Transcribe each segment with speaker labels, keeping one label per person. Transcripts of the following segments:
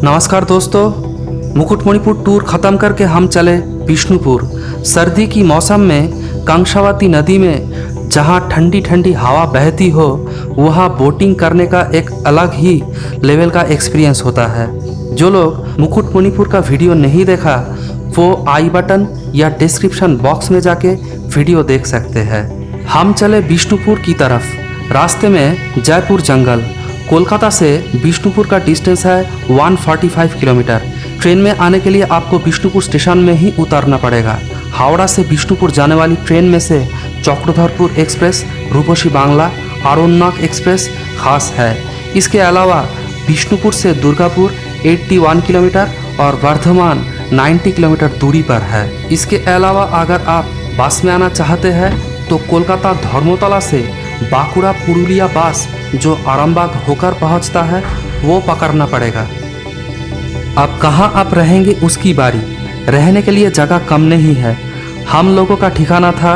Speaker 1: नमस्कार दोस्तों, मुकुटमणिपुर टूर ख़त्म करके हम चले विष्णुपुर। सर्दी की मौसम में कंशावती नदी में जहाँ ठंडी ठंडी हवा बहती हो, वहाँ बोटिंग करने का एक अलग ही लेवल का एक्सपीरियंस होता है। जो लोग मुकुटमणिपुर का वीडियो नहीं देखा, वो आई बटन या डिस्क्रिप्शन बॉक्स में जाके वीडियो देख सकते हैं। हम चले विष्णुपुर की तरफ। रास्ते में जयपुर जंगल। कोलकाता से विष्णुपुर का डिस्टेंस है 145 किलोमीटर। ट्रेन में आने के लिए आपको विष्णुपुर स्टेशन में ही उतरना पड़ेगा। हावड़ा से विष्णुपुर जाने वाली ट्रेन में से चक्रधरपुर एक्सप्रेस, रूपसी बांग्ला, आरण्यक एक्सप्रेस खास है। इसके अलावा विष्णुपुर से दुर्गापुर 81 किलोमीटर और वर्धमान 90 किलोमीटर दूरी पर है। इसके अलावा अगर आप बस में आना चाहते हैं तो कोलकाता धर्मतला से बांकुड़ा पुरुलिया बस जो आरामबाग होकर पहुंचता है वो पकड़ना पड़ेगा। अब कहाँ आप रहेंगे उसकी बारी। रहने के लिए जगह कम नहीं है। हम लोगों का ठिकाना था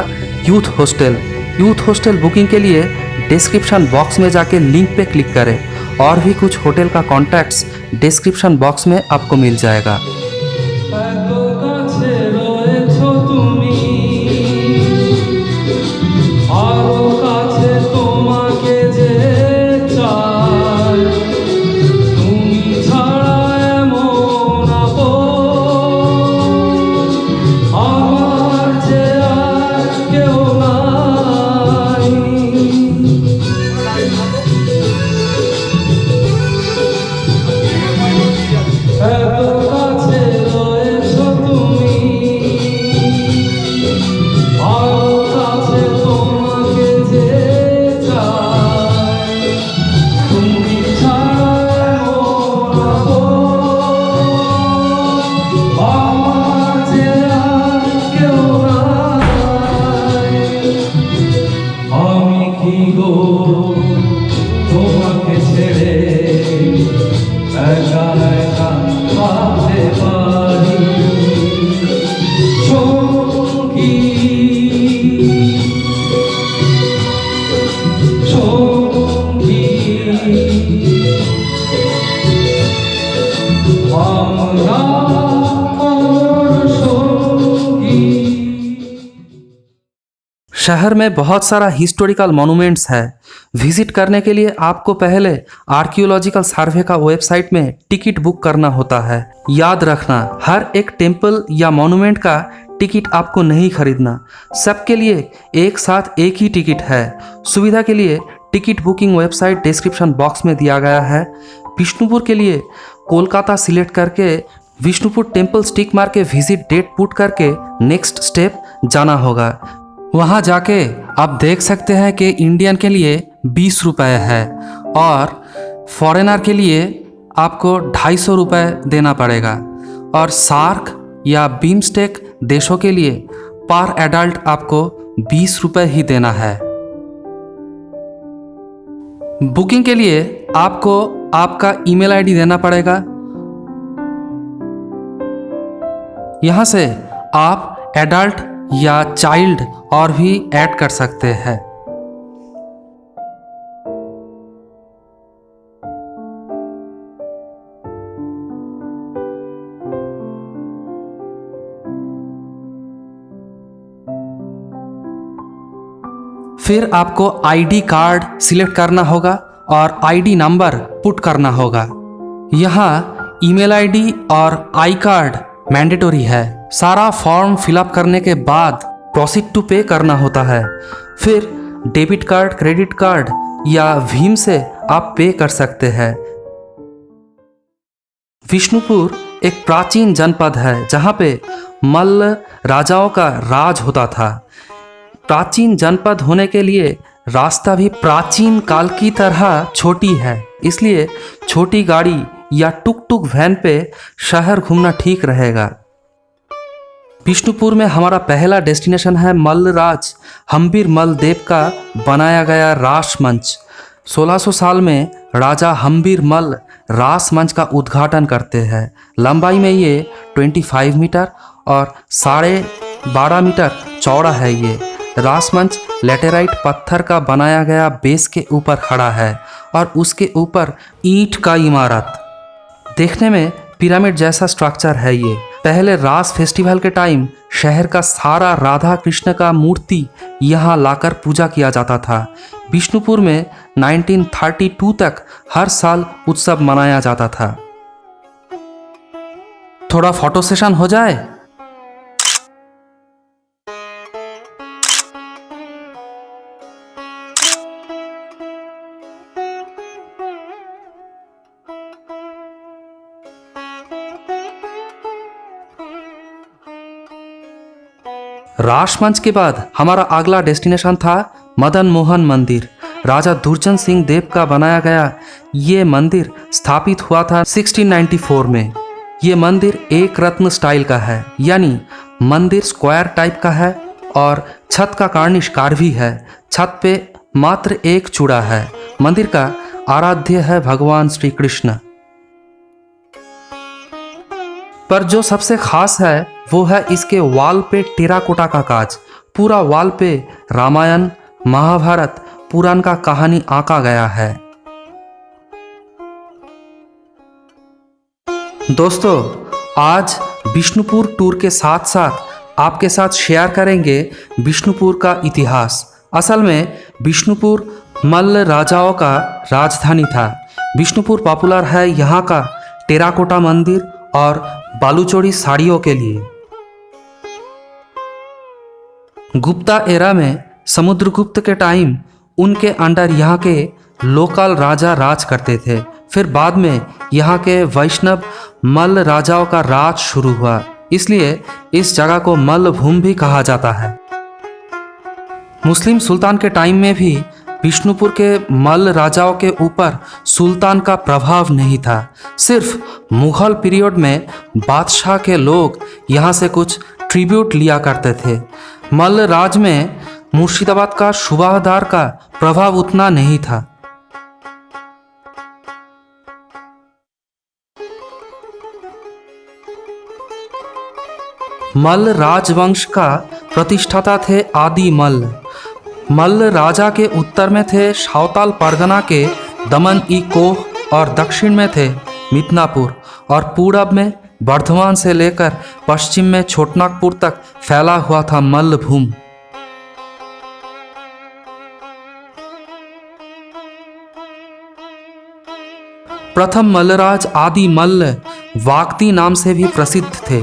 Speaker 1: youth hostel. Youth hostel booking के लिए डिस्क्रिप्शन बॉक्स में जाके लिंक पे क्लिक करें। और भी कुछ होटल का कॉन्टैक्ट्स डिस्क्रिप्शन बॉक्स में आपको मिल जाएगा। शहर में बहुत सारा हिस्टोरिकल मॉन्यूमेंट्स है। विजिट करने के लिए आपको पहले आर्कियोलॉजिकल सर्वे का वेबसाइट में टिकट बुक करना होता है। याद रखना, हर एक टेम्पल या मॉन्यूमेंट का टिकट आपको नहीं खरीदना। सबके लिए एक साथ एक ही टिकट है। सुविधा के लिए ticket booking website description box में दिया गया है। विष्णुपुर के लिए कोलकाता सिलेक्ट करके विष्णुपुर टेम्पल स्टिक मार के विजिट डेट पुट करके नेक्स्ट स्टेप जाना होगा। वहाँ जाके आप देख सकते हैं कि इंडियन के लिए 20 रुपये है और फॉरेनर के लिए आपको 250 रुपये देना पड़ेगा। और सार्क या बीमस्टेक देशों के लिए पर एडल्ट आपको 20 रुपये ही देना है। बुकिंग के लिए आपको आपका ईमेल आईडी देना पड़ेगा। यहाँ से आप एडल्ट या चाइल्ड और भी ऐड कर सकते हैं। फिर आपको आईडी कार्ड सिलेक्ट करना होगा और आईडी नंबर पुट करना होगा। यहाँ ईमेल आईडी और आई कार्ड मैंडेटरी है। सारा फॉर्म फिलअप करने के बाद प्रोसीड टू पे करना होता है। फिर डेबिट कार्ड, क्रेडिट कार्ड या भीम से आप पे कर सकते हैं। विष्णुपुर एक प्राचीन जनपद है जहाँ पे मल्ल राजाओं का राज होता था। प्राचीन जनपद होने के लिए रास्ता भी प्राचीन काल की तरह छोटी है, इसलिए छोटी गाड़ी या टुक टुक वैन पे शहर घूमना ठीक रहेगा। विष्णुपुर में हमारा पहला डेस्टिनेशन है मल्लराज हम्बीर मल्ल देव का बनाया गया रास मंच। 1600 साल में राजा हम्बीर मल्ल रास मंच का उद्घाटन करते हैं। लंबाई में ये 25 मीटर और 12.5 मीटर चौड़ा है। ये रास मंच लेटेराइट पत्थर का बनाया गया बेस के ऊपर खड़ा है और उसके ऊपर ईंट का इमारत। देखने में पिरामिड जैसा स्ट्रक्चर है ये। पहले रास फेस्टिवल के टाइम शहर का सारा राधा कृष्ण का मूर्ति यहाँ लाकर पूजा किया जाता था। बिष्णुपुर में 1932 तक हर साल उत्सव मनाया जाता था। थोड़ा फोटो सेशन हो जाए। रासमंच के बाद हमारा अगला डेस्टिनेशन था मदन मोहन मंदिर। राजा दुर्जन सिंह देव का बनाया गया ये मंदिर स्थापित हुआ था 1694 में। ये मंदिर एक रत्न स्टाइल का है, यानी मंदिर स्क्वायर टाइप का है और छत का कार्निश कार्वी है। छत पे मात्र एक चूड़ा है। मंदिर का आराध्य है भगवान श्री कृष्ण। पर जो सबसे खास है वो है इसके वॉल पे टेराकोटा का काज। पूरा वॉल पे रामायण, महाभारत, पुराण का कहानी आंका गया है। दोस्तों, आज बिष्णुपुर टूर के साथ साथ आपके साथ शेयर करेंगे बिष्णुपुर का इतिहास। असल में बिष्णुपुर मल्ल राजाओं का राजधानी था। बिष्णुपुर पॉपुलर है यहाँ का टेराकोटा मंदिर और बालूचोड़ी साड़ियों के लिए। गुप्ता एरा में समुद्रगुप्त के टाइम उनके अंडर यहाँ के लोकल राजा राज करते थे। फिर बाद में यहाँ के वैष्णव मल्ल राजाओं का राज शुरू हुआ, इसलिए इस जगह को मल्ल भूमि भी कहा जाता है। मुस्लिम सुल्तान के टाइम में भी बिष्णुपुर के मल्ल राजाओं के ऊपर सुल्तान का प्रभाव नहीं था। सिर्फ मुगल पीरियड में बादशाह के लोग यहाँ से कुछ ट्रिब्यूट लिया करते थे। मल्ल राज में मुर्शिदाबाद का सूबादार का प्रभाव उतना नहीं था। मल्ल राजवंश का प्रतिष्ठाता थे आदि मल्ल। मल्ल राजा के उत्तर में थे सावताल परगना के दमन ई कोह और दक्षिण में थे मिदनापुर और पूरब में बर्धमान से लेकर पश्चिम में छोटनागपुर तक फैला हुआ था मल्ल भूमि। प्रथम मल्लराज आदि मल्ल वागती नाम से भी प्रसिद्ध थे।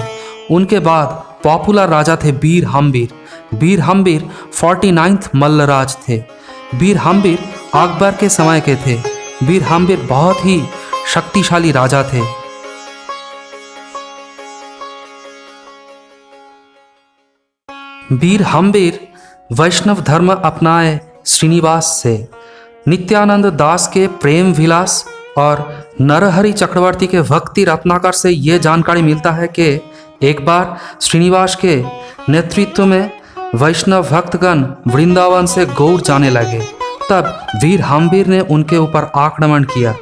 Speaker 1: उनके बाद पॉपुलर राजा थे बीर हम्बीर। बीर हम्बीर 49th मल्लराज थे। बीर हम्बीर अकबर के समय के थे। बीर हम्बीर बहुत ही शक्तिशाली राजा थे। बीर हम्बीर वैष्णव धर्म अपनाए श्रीनिवास से। नित्यानंद दास के प्रेम विलास और नरहरि चक्रवर्ती के भक्ति रत्नाकर से ये जानकारी मिलता है कि एक बार श्रीनिवास के नेतृत्व में वैष्णव भक्तगण वृंदावन से गौर जाने लगे। तब वीर हम्बीर ने उनके ऊपर आक्रमण किया।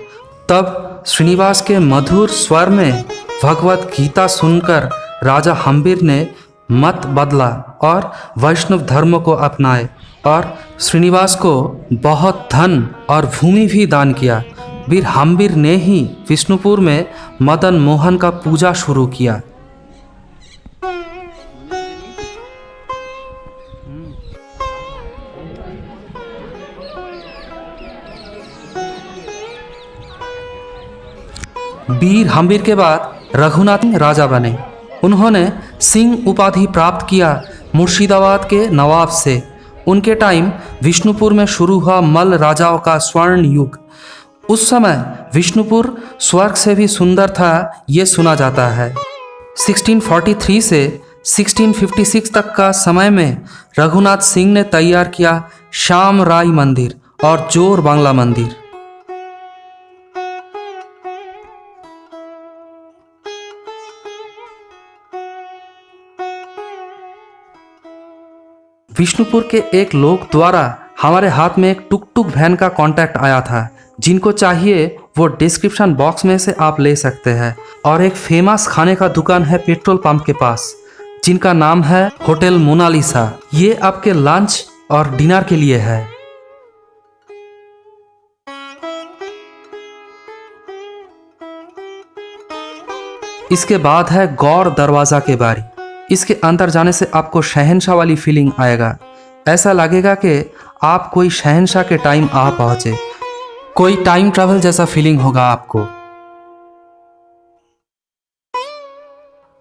Speaker 1: तब श्रीनिवास के मधुर स्वर में भगवत गीता सुनकर राजा हम्बीर ने मत बदला और वैष्णव धर्म को अपनाए और श्रीनिवास को बहुत धन और भूमि भी दान किया। वीर हम्बीर ने ही बिष्णुपुर में मदन मोहन का पूजा शुरू किया। वीर हम्बीर के बाद रघुनाथ राजा बने। उन्होंने सिंह उपाधि प्राप्त किया मुर्शिदाबाद के नवाब से। उनके टाइम विष्णुपुर में शुरू हुआ मल्ल राजाओं का स्वर्ण युग। उस समय विष्णुपुर स्वर्ग से भी सुंदर था, ये सुना जाता है। 1643 से 1656 तक का समय में रघुनाथ सिंह ने तैयार किया श्याम राय मंदिर और जोर बांग्ला मंदिर। विष्णुपुर के एक लोग द्वारा हमारे हाथ में एक टुक टुक वैन का कांटेक्ट आया था। जिनको चाहिए वो डिस्क्रिप्शन बॉक्स में से आप ले सकते हैं। और एक फेमस खाने का दुकान है पेट्रोल पंप के पास, जिनका नाम है होटल मोनालिसा। ये आपके लंच और डिनर के लिए है। इसके बाद है गौर दरवाज़ा के बारी। इसके अंदर जाने से आपको शहंशाह वाली फीलिंग आएगा। ऐसा लगेगा कि आप कोई शहंशाह के टाइम आ पहुँचे, कोई टाइम ट्रैवल जैसा फीलिंग होगा आपको।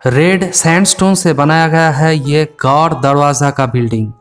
Speaker 1: रेड सैंडस्टोन से बनाया गया है ये गौर दरवाज़ा का बिल्डिंग।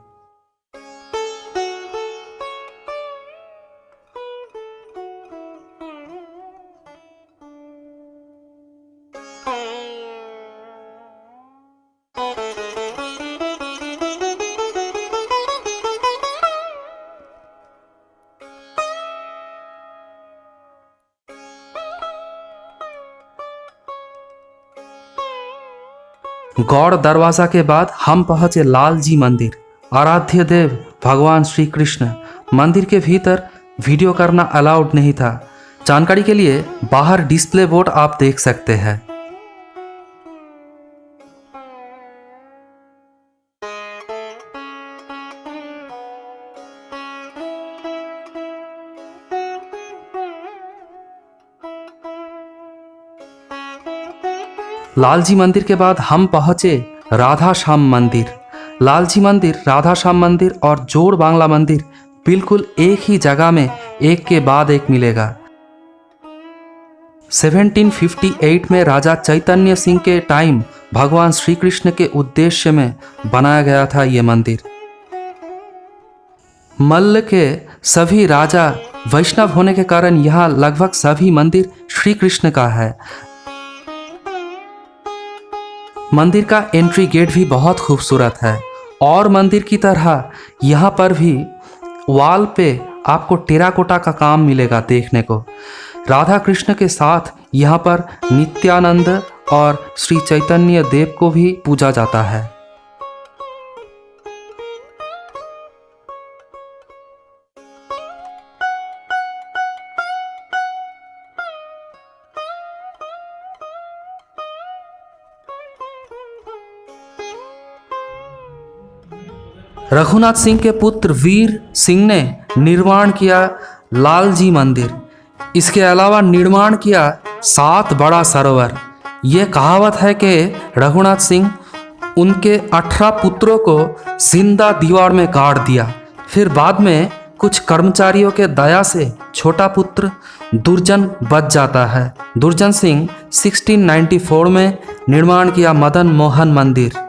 Speaker 1: गौड़ दरवाज़ा के बाद हम पहुंचे लाल जी मंदिर, आराध्य देव भगवान श्री कृष्ण। मंदिर के भीतर वीडियो करना अलाउड नहीं था। जानकारी के लिए बाहर डिस्प्ले बोर्ड आप देख सकते हैं। लालजी मंदिर के बाद हम पहुंचे राधा श्याम मंदिर। लालजी मंदिर, राधा श्याम मंदिर और जोड़ बांग्ला मंदिर बिल्कुल एक ही जगह में एक के बाद एक मिलेगा। 1758 में राजा चैतन्य सिंह के टाइम भगवान श्री कृष्ण के उद्देश्य में बनाया गया था ये मंदिर। मल्ल के सभी राजा वैष्णव होने के कारण यहाँ लगभग सभी मंदिर श्री कृष्ण का है। मंदिर का एंट्री गेट भी बहुत खूबसूरत है और मंदिर की तरह यहाँ पर भी वॉल पे आपको टेराकोटा का काम मिलेगा देखने को। राधा कृष्ण के साथ यहाँ पर नित्यानंद और श्री चैतन्य देव को भी पूजा जाता है। रघुनाथ सिंह के पुत्र वीर सिंह ने निर्माण किया लालजी मंदिर। इसके अलावा निर्माण किया 7 बड़ा सरोवर। ये कहावत है कि रघुनाथ सिंह उनके 18 पुत्रों को जिंदा दीवार में गाड़ दिया। फिर बाद में कुछ कर्मचारियों के दया से छोटा पुत्र दुर्जन बच जाता है। दुर्जन सिंह 1694 में निर्माण किया मदन मोहन मंदिर।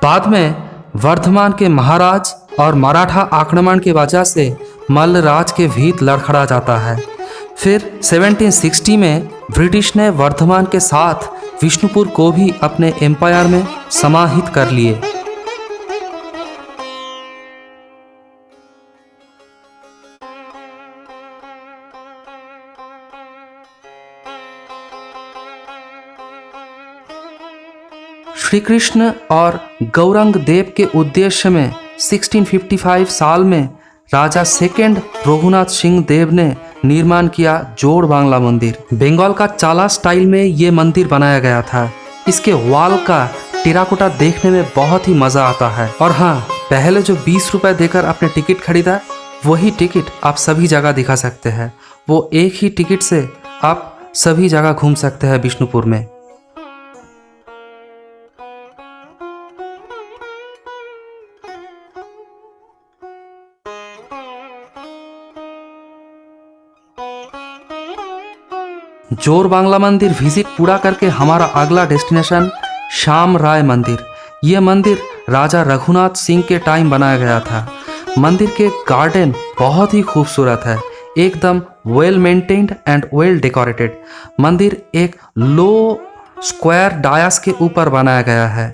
Speaker 1: बाद में वर्धमान के महाराज और मराठा आक्रमण की वजह से मल्ल राज के भीत लड़खड़ा जाता है। फिर 1760 में ब्रिटिश ने वर्धमान के साथ विष्णुपुर को भी अपने एम्पायर में समाहित कर लिए। श्री कृष्ण और गौरंग देव के उद्देश्य में 1655 साल में राजा सेकेंड रघुनाथ सिंह देव ने निर्माण किया जोड़ बांग्ला मंदिर। बंगाल का चाला स्टाइल में ये मंदिर बनाया गया था। इसके वॉल का टेराकोटा देखने में बहुत ही मज़ा आता है। और हाँ, पहले जो 20 रुपए देकर आपने टिकट खरीदा, वही टिकट आप सभी जगह दिखा सकते हैं। वो एक ही टिकट से आप सभी जगह घूम सकते हैं विष्णुपुर में। जोर बांग्ला मंदिर विजिट पूरा करके हमारा अगला डेस्टिनेशन श्याम राय मंदिर। ये मंदिर राजा रघुनाथ सिंह के टाइम बनाया गया था। मंदिर के गार्डन बहुत ही खूबसूरत है, एकदम well maintained and well decorated. मंदिर एक लो स्क्वायर डायस के ऊपर बनाया गया है।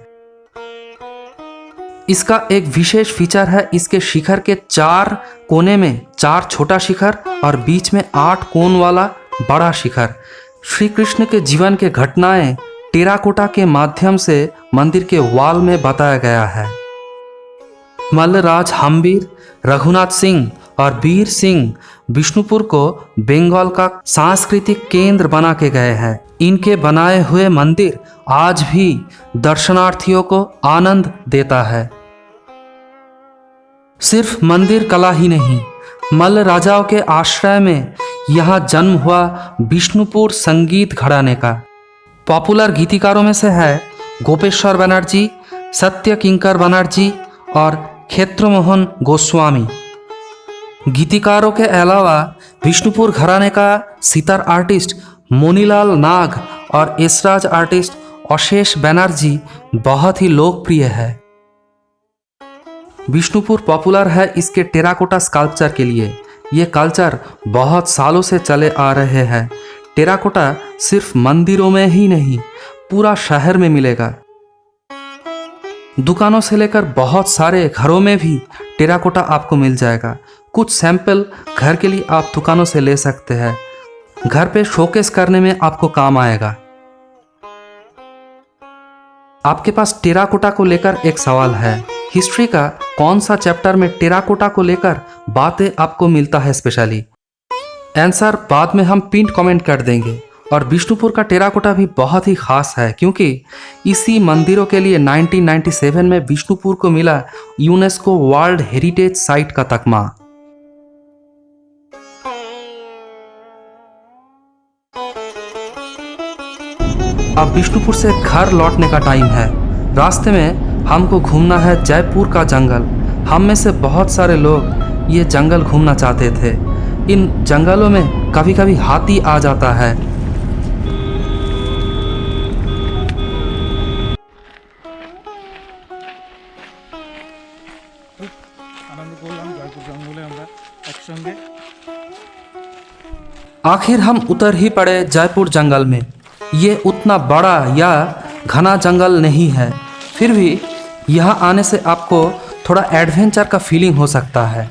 Speaker 1: इसका एक विशेष फीचर है, इसके शिखर के 4 कोने में 4 छोटा शिखर और बीच में 8 कोन वाला बड़ा शिखर। श्री कृष्ण के जीवन के घटनाएं टेराकोटा के माध्यम से मंदिर के वॉल में बताया गया है। मल्लराज हम्बीर, रघुनाथ सिंह और वीर सिंह विष्णुपुर को बंगाल का सांस्कृतिक केंद्र बना के गए हैं। इनके बनाए हुए मंदिर आज भी दर्शनार्थियों को आनंद देता है। सिर्फ मंदिर कला ही नहीं, मल्ल राजाओं के आश्रय में यहाँ जन्म हुआ विष्णुपुर संगीत घराने का। पॉपुलर गीतिकारों में से है गोपेश्वर बनर्जी, सत्य किंकर बनर्जी और क्षेत्रमोहन गोस्वामी। गीतिकारों के अलावा विष्णुपुर घराने का सितार आर्टिस्ट मोनीलाल नाग और एसराज आर्टिस्ट अशेष बनर्जी बहुत ही लोकप्रिय है। विष्णुपुर पॉपुलर है इसके टेराकोटा स्कल्पचर के लिए। ये कल्चर बहुत सालों से चले आ रहे हैं। टेराकोटा सिर्फ मंदिरों में ही नहीं, पूरा शहर में मिलेगा। दुकानों से लेकर बहुत सारे घरों में भी टेराकोटा आपको मिल जाएगा। कुछ सैंपल घर के लिए आप दुकानों से ले सकते हैं, घर पे शोकेस करने में आपको काम आएगा। आपके पास टेराकोटा को लेकर एक सवाल है, हिस्ट्री का कौन सा चैप्टर में टेराकोटा को लेकर बातें आपको मिलता है स्पेशली? आंसर बाद में हम पिन कमेंट कर देंगे। और विष्णुपुर का टेराकोटा भी बहुत ही खास है क्योंकि इसी मंदिरों के लिए 1997 में विष्णुपुर को मिला यूनेस्को वर्ल्ड हेरिटेज साइट का तकमा। अब विष्णुपुर से घर लौटने का टाइम है। रास्ते में हमको घूमना है जयपुर का जंगल। हम में से बहुत सारे लोग ये जंगल घूमना चाहते थे। इन जंगलों में कभी कभी हाथी आ जाता है। आखिर हम उतर ही पड़े जयपुर जंगल में। ये उतना बड़ा या घना जंगल नहीं है, फिर भी यहाँ आने से आपको थोड़ा एडवेंचर का फीलिंग हो सकता है।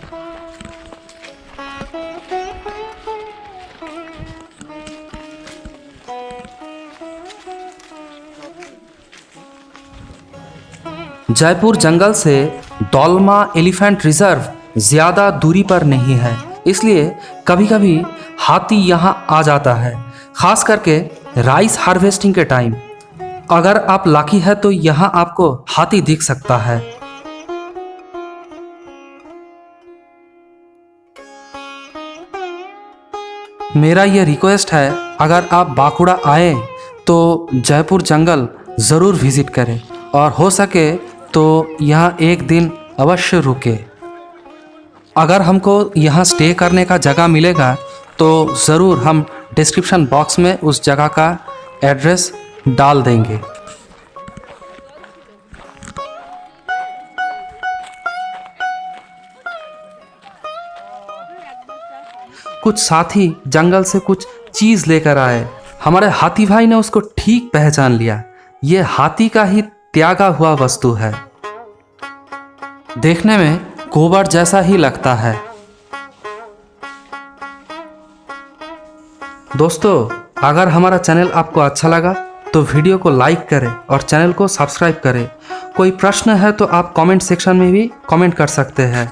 Speaker 1: जयपुर जंगल से दौलमा एलिफेंट रिजर्व ज़्यादा दूरी पर नहीं है, इसलिए कभी कभी हाथी यहाँ आ जाता है, खास करके राइस हार्वेस्टिंग के टाइम। अगर आप लकी है तो यहाँ आपको हाथी दिख सकता है। मेरा ये रिक्वेस्ट है, अगर आप बांकुड़ा आए तो जयपुर जंगल ज़रूर विज़िट करें और हो सके तो यहाँ एक दिन अवश्य रुके। अगर हमको यहाँ स्टे करने का जगह मिलेगा तो ज़रूर हम डिस्क्रिप्शन बॉक्स में उस जगह का एड्रेस डाल देंगे। कुछ साथी जंगल से कुछ चीज़ लेकर आए। हमारे हाथी भाई ने उसको ठीक पहचान लिया। ये हाथी का ही त्यागा हुआ वस्तु है। देखने में गोबर जैसा ही लगता है। दोस्तों, अगर हमारा चैनल आपको अच्छा लगा तो वीडियो को लाइक करें और चैनल को सब्सक्राइब करें। कोई प्रश्न है तो आप कमेंट सेक्शन में भी कमेंट कर सकते हैं।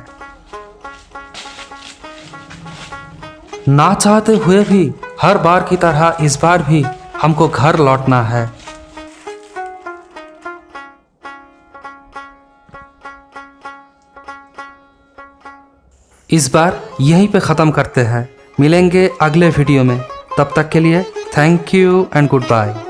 Speaker 1: ना चाहते हुए भी हर बार की तरह इस बार भी हमको घर लौटना है। इस बार यहीं पे ख़त्म करते हैं। मिलेंगे अगले वीडियो में। तब तक के लिए thank you and good bye.